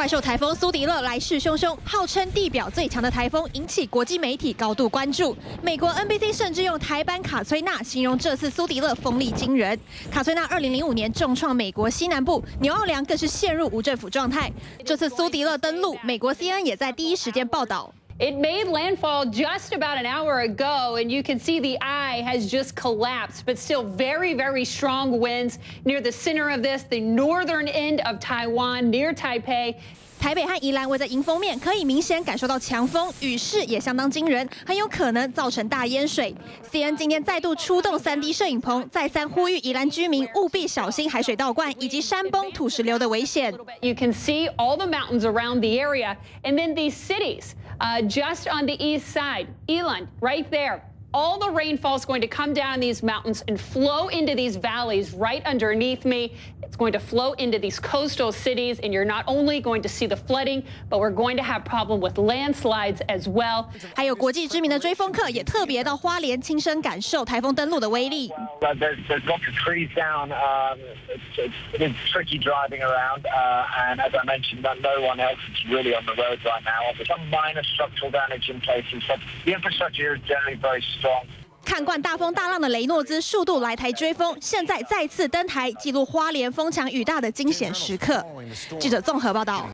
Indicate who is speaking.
Speaker 1: 怪兽台风苏迪勒来势汹汹，号称地表最强的台风，引起国际媒体高度关注。美国 NBC 甚至用台版卡崔娜形容这次苏迪勒风力惊人。卡崔娜2005年重创美国西南部，纽奥良更是陷入无政府状态。这次苏迪勒登陆，美国 CNN 也在第一时间报道。
Speaker 2: It made landfall just about an hour ago, and you can see the eye has just collapsed, but still very, very strong winds near the center of this, the northern end of Taiwan, near Taipei.
Speaker 1: 台北和宜兰围在迎风面，可以明显感受到强风，雨势也相当惊人，很有可能造成大淹水。CNN 今天再度出动3D 摄影棚，再三呼吁宜兰居民务必小心海水倒灌以及山崩土石流的危险。
Speaker 2: You can see all the mountains around the area, and then these cities just on the east side, Eland, right there. All the rainfall is going to come down in these mountains and flow into these valleys right underneath me. It's going to flow into these coastal cities, and you're not only going to see the flooding, but we're going to have problem with landslides as well.
Speaker 1: 还有国际知名的追风客也特别到花莲亲身感受台风登陆的威力。
Speaker 3: There's lots of trees down. It's tricky driving around, and as I mentioned, no one else is really on the roads right now. There's some minor structural damage in places, but the infrastructure here is generally very strong.
Speaker 1: 看惯大风大浪的雷诺兹数度来台追风，现在再次登台记录花莲风强雨大的惊险时刻。记者综合报道。